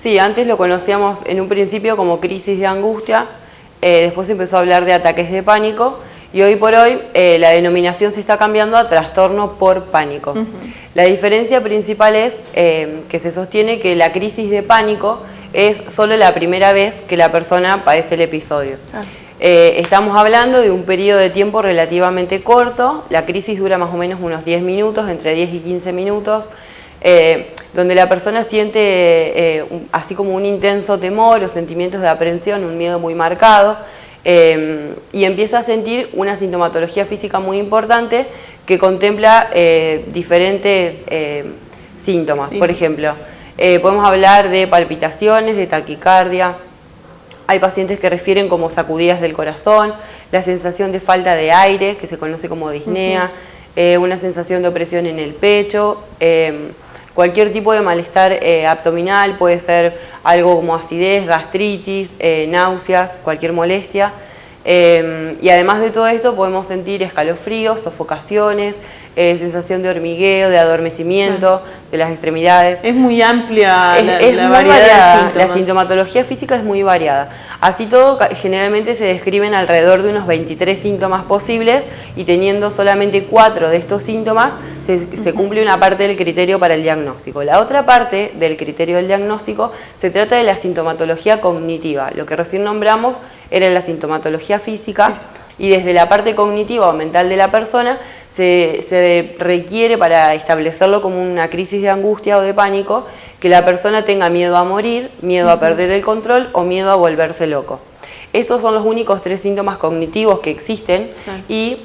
Sí, antes lo conocíamos en un principio como crisis de angustia, después se empezó a hablar de ataques de pánico y hoy por hoy la denominación se está cambiando a trastorno por pánico. La diferencia principal es que se sostiene que la crisis de pánico es solo la primera vez que la persona padece el episodio. Estamos hablando de un periodo de tiempo relativamente corto, la crisis dura más o menos unos 10 minutos, entre 10 y 15 minutos, donde la persona siente así como un intenso temor o sentimientos de aprensión, un miedo muy marcado, y empieza a sentir una sintomatología física muy importante que contempla diferentes síntomas. Por ejemplo, podemos hablar de palpitaciones, de taquicardia. Hay pacientes que refieren como sacudidas del corazón, la sensación de falta de aire, que se conoce como disnea, una sensación de opresión en el pecho, cualquier tipo de malestar abdominal, puede ser algo como acidez, gastritis, náuseas, cualquier molestia. Y además de todo esto podemos sentir escalofríos, sofocaciones, sensación de hormigueo, de adormecimiento, de las extremidades. Es muy amplia la variedad de síntomas. La síntomas. sintomatología física es muy variada. Así todo, generalmente se describen alrededor de unos 23 síntomas posibles y teniendo solamente 4 de estos síntomas se cumple una parte del criterio para el diagnóstico. La otra parte del criterio del diagnóstico se trata de la sintomatología cognitiva. Lo que recién nombramos era la sintomatología física y desde la parte cognitiva o mental de la persona se requiere para establecerlo como una crisis de angustia o de pánico que la persona tenga miedo a morir, miedo a perder el control o miedo a volverse loco. Esos son los únicos 3 síntomas cognitivos que existen y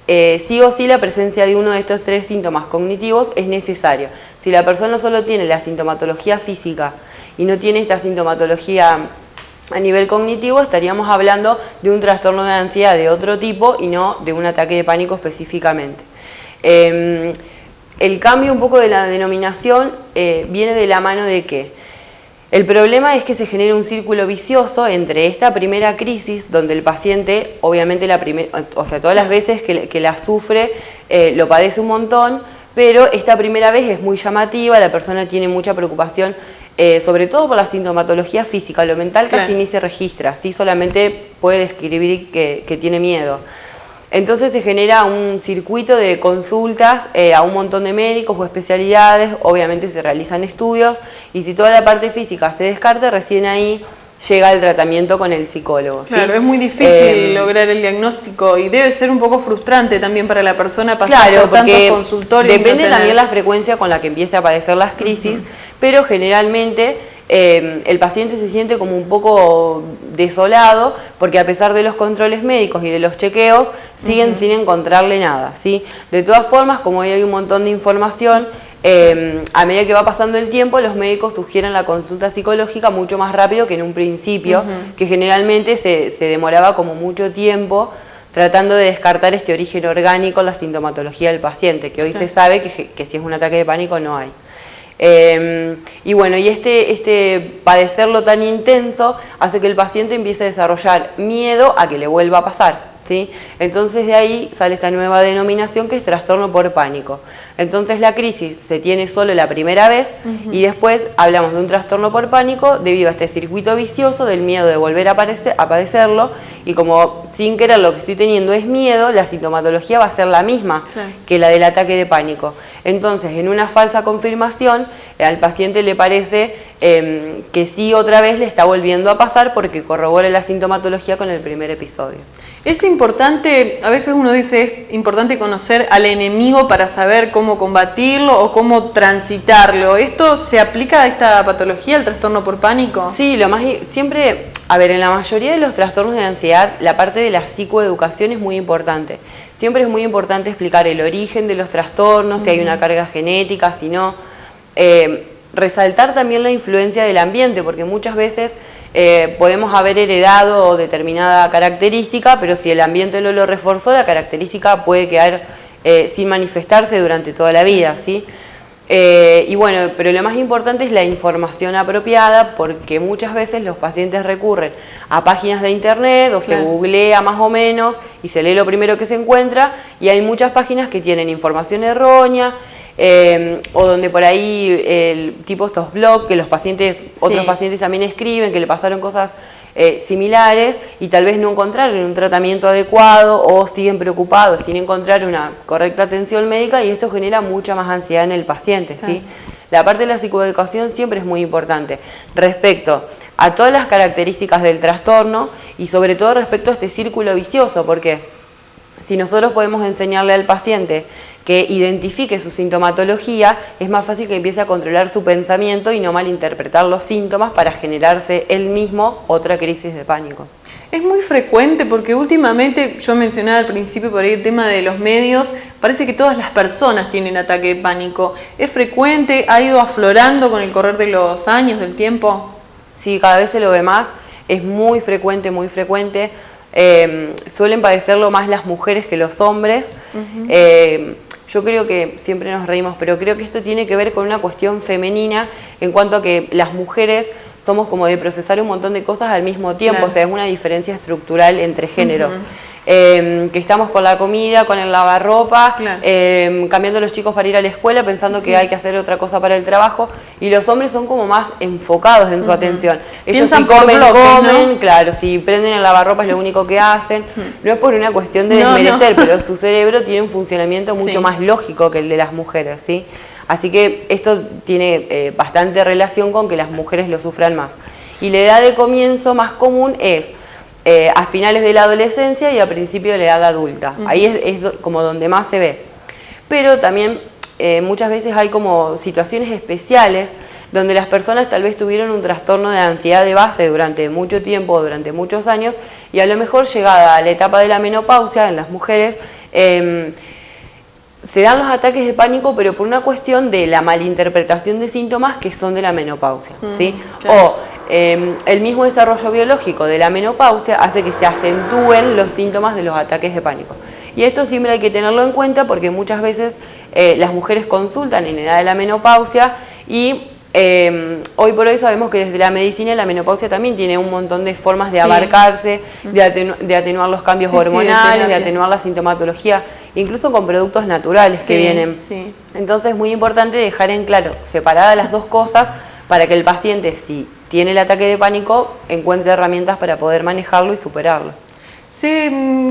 sí o sí la presencia de uno de estos 3 síntomas cognitivos es necesario. Si la persona solo tiene la sintomatología física y no tiene esta sintomatología a nivel cognitivo, estaríamos hablando de un trastorno de ansiedad de otro tipo y no de un ataque de pánico específicamente. El cambio un poco de la denominación viene de la mano de que el problema es que se genera un círculo vicioso entre esta primera crisis, donde el paciente, obviamente todas las veces que la sufre, lo padece un montón, pero esta primera vez es muy llamativa, la persona tiene mucha preocupación, sobre todo por la sintomatología física. Lo mental casi ni se registra, ¿sí? Solamente puede describir que tiene miedo. Entonces se genera un circuito de consultas a un montón de médicos o especialidades, obviamente se realizan estudios y si toda la parte física se descarta, recién ahí llega el tratamiento con el psicólogo. ¿Sí? Claro, es muy difícil lograr el diagnóstico y debe ser un poco frustrante también para la persona pasar por tantos consultorios. Depende también la frecuencia con la que empiece a aparecer las crisis, pero generalmente el paciente se siente como un poco desolado porque a pesar de los controles médicos y de los chequeos siguen sin encontrarle nada, ¿sí? De todas formas, como hoy hay un montón de información, a medida que va pasando el tiempo los médicos sugieren la consulta psicológica mucho más rápido que en un principio, que generalmente se demoraba como mucho tiempo tratando de descartar este origen orgánico en la sintomatología del paciente, que hoy se sabe que si es un ataque de pánico no hay. Y bueno, y este padecerlo tan intenso hace que el paciente empiece a desarrollar miedo a que le vuelva a pasar, ¿sí? Entonces de ahí sale esta nueva denominación que es trastorno por pánico. Entonces la crisis se tiene solo la primera vez y después hablamos de un trastorno por pánico debido a este circuito vicioso del miedo de volver a padecerlo y como sin querer lo que estoy teniendo es miedo, la sintomatología va a ser la misma que la del ataque de pánico. Entonces, en una falsa confirmación, al paciente le parece que sí otra vez le está volviendo a pasar porque corrobora la sintomatología con el primer episodio. Es importante, a veces uno dice, es importante conocer al enemigo para saber cómo combatirlo o cómo transitarlo. ¿Esto se aplica a esta patología, al trastorno por pánico? Sí, siempre, en la mayoría de los trastornos de ansiedad, la parte de la psicoeducación es muy importante. Siempre es muy importante explicar el origen de los trastornos, si hay una carga genética, si no. Resaltar también la influencia del ambiente, porque muchas veces podemos haber heredado determinada característica, pero si el ambiente no lo reforzó, la característica puede quedar sin manifestarse durante toda la vida, ¿sí? Y bueno, pero lo más importante es la información apropiada, porque muchas veces los pacientes recurren a páginas de internet o se googlea más o menos y se lee lo primero que se encuentra y hay muchas páginas que tienen información errónea, o donde por ahí, tipo estos blogs que los pacientes, otros pacientes también escriben, que le pasaron cosas similares y tal vez no encontraron un tratamiento adecuado o siguen preocupados sin encontrar una correcta atención médica y esto genera mucha más ansiedad en el paciente, ¿sí? La parte de la psicoeducación siempre es muy importante respecto a todas las características del trastorno y sobre todo respecto a este círculo vicioso, porque si nosotros podemos enseñarle al paciente que identifique su sintomatología, es más fácil que empiece a controlar su pensamiento y no malinterpretar los síntomas para generarse él mismo otra crisis de pánico. Es muy frecuente porque últimamente, yo mencionaba al principio por ahí el tema de los medios, parece que todas las personas tienen ataque de pánico. ¿Es frecuente? ¿Ha ido aflorando con el correr de los años, del tiempo? Sí, cada vez se lo ve más, es muy frecuente, muy frecuente. Suelen padecerlo más las mujeres que los hombres. Yo creo que siempre nos reímos, pero creo que esto tiene que ver con una cuestión femenina en cuanto a que las mujeres somos como de procesar un montón de cosas al mismo tiempo, o sea, es una diferencia estructural entre géneros. Que estamos con la comida, con el lavarropa, cambiando a los chicos para ir a la escuela, pensando que hay que hacer otra cosa para el trabajo, y los hombres son como más enfocados en su atención. Ellos piensan si comen, por bloques, comen, ¿no? Claro, si prenden el lavarropa es lo único que hacen. No es por una cuestión de desmerecer, pero su cerebro tiene un funcionamiento mucho más lógico que el de las mujeres, ¿sí? Así que esto tiene bastante relación con que las mujeres lo sufran más. Y la edad de comienzo más común es a finales de la adolescencia y a principio de la edad adulta. Ahí es como donde más se ve. Pero también muchas veces hay como situaciones especiales donde las personas tal vez tuvieron un trastorno de ansiedad de base durante mucho tiempo, durante muchos años, y a lo mejor llegada a la etapa de la menopausia en las mujeres, se dan los ataques de pánico, pero por una cuestión de la malinterpretación de síntomas que son de la menopausia, ¿sí? O el mismo desarrollo biológico de la menopausia hace que se acentúen los síntomas de los ataques de pánico. Y esto siempre hay que tenerlo en cuenta porque muchas veces las mujeres consultan en edad de la menopausia y hoy por hoy sabemos que desde la medicina la menopausia también tiene un montón de formas de abarcarse, de atenuar los cambios hormonales, de atenuar la sintomatología, incluso con productos naturales que vienen. Entonces es muy importante dejar en claro, separadas las dos cosas, para que el paciente, si tiene el ataque de pánico, encuentre herramientas para poder manejarlo y superarlo.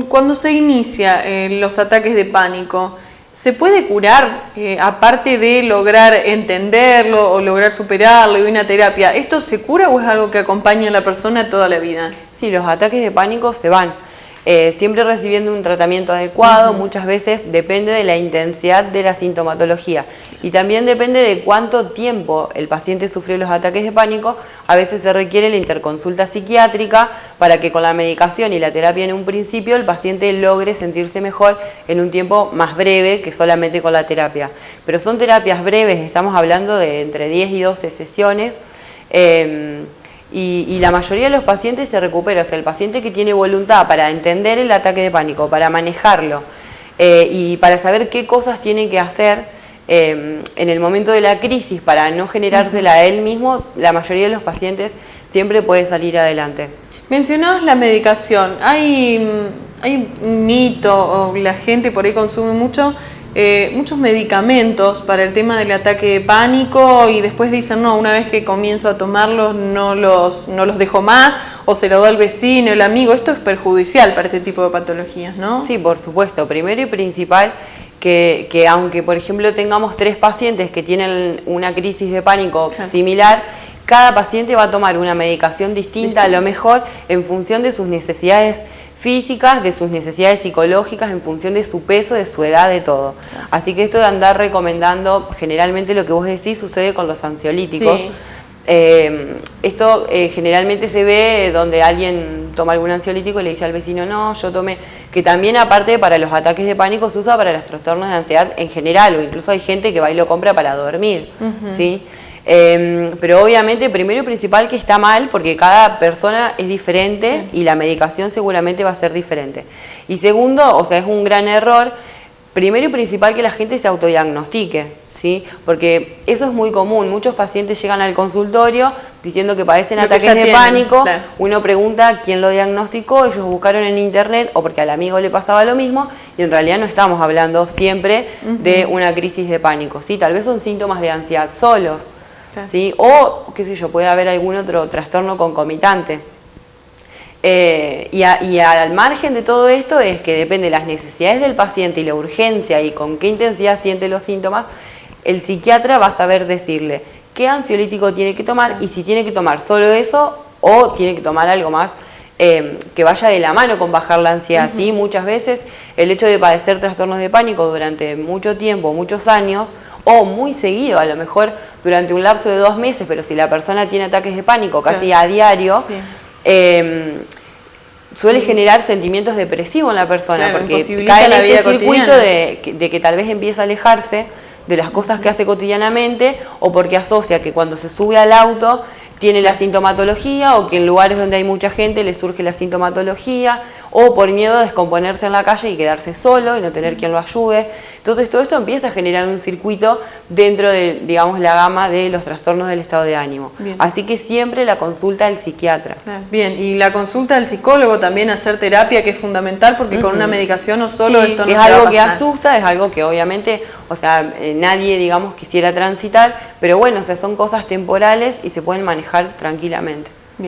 Cuando se inicia los ataques de pánico, ¿se puede curar, aparte de lograr entenderlo o lograr superarlo y una terapia? ¿Esto se cura o es algo que acompaña a la persona toda la vida? Sí, los ataques de pánico se van. Siempre recibiendo un tratamiento adecuado, muchas veces depende de la intensidad de la sintomatología y también depende de cuánto tiempo el paciente sufrió los ataques de pánico. A veces se requiere la interconsulta psiquiátrica para que con la medicación y la terapia en un principio el paciente logre sentirse mejor en un tiempo más breve que solamente con la terapia. Pero son terapias breves, estamos hablando de entre 10 y 12 sesiones. Y la mayoría de los pacientes se recupera, o sea, el paciente que tiene voluntad para entender el ataque de pánico, para manejarlo y para saber qué cosas tiene que hacer en el momento de la crisis para no generársela a él mismo, la mayoría de los pacientes siempre puede salir adelante. Mencionabas la medicación, hay un mito o la gente por ahí consume muchos medicamentos para el tema del ataque de pánico y después dicen, no, una vez que comienzo a tomarlos no los dejo más o se lo da al vecino, el amigo. Esto es perjudicial para este tipo de patologías, ¿no? Sí, por supuesto. Primero y principal que aunque, por ejemplo, tengamos 3 pacientes que tienen una crisis de pánico similar, cada paciente va a tomar una medicación distinta, a lo mejor en función de sus necesidades físicas, de sus necesidades psicológicas, en función de su peso, de su edad, de todo. Así que esto de andar recomendando, generalmente lo que vos decís sucede con los ansiolíticos. Esto generalmente se ve donde alguien toma algún ansiolítico y le dice al vecino, no, yo tomé, que también aparte para los ataques de pánico se usa para los trastornos de ansiedad en general, o incluso hay gente que va y lo compra para dormir, ¿sí? Pero obviamente primero y principal que está mal porque cada persona es diferente y la medicación seguramente va a ser diferente. Y segundo, o sea, es un gran error, primero y principal que la gente se autodiagnostique, ¿sí? Porque eso es muy común, muchos pacientes llegan al consultorio diciendo que padecen ataques de pánico, uno pregunta quién lo diagnosticó, ellos buscaron en internet o porque al amigo le pasaba lo mismo y en realidad no estamos hablando siempre de una crisis de pánico, ¿sí? Tal vez son síntomas de ansiedad solos, ¿sí? O, qué sé yo, puede haber algún otro trastorno concomitante. Y al margen de todo esto es que depende de las necesidades del paciente y la urgencia y con qué intensidad siente los síntomas, el psiquiatra va a saber decirle qué ansiolítico tiene que tomar y si tiene que tomar solo eso o tiene que tomar algo más que vaya de la mano con bajar la ansiedad. ¿Sí? Muchas veces el hecho de padecer trastornos de pánico durante mucho tiempo, muchos años, o muy seguido, a lo mejor durante un lapso de 2 meses, pero si la persona tiene ataques de pánico casi a diario, suele generar sentimientos depresivos en la persona, porque cae en este circuito de que tal vez empieza a alejarse de las cosas que hace cotidianamente, o porque asocia que cuando se sube al auto tiene la sintomatología, o que en lugares donde hay mucha gente le surge la sintomatología, o por miedo a descomponerse en la calle y quedarse solo y no tener quien lo ayude. Entonces todo esto empieza a generar un circuito dentro de, digamos, la gama de los trastornos del estado de ánimo. Bien. Así que siempre la consulta del psiquiatra. Bien, y la consulta del psicólogo también, hacer terapia, que es fundamental, porque con una medicación no solo esto no se va a pasar. Es algo que asusta, es algo que obviamente, o sea, nadie, digamos, quisiera transitar, pero bueno, o sea, son cosas temporales y se pueden manejar tranquilamente.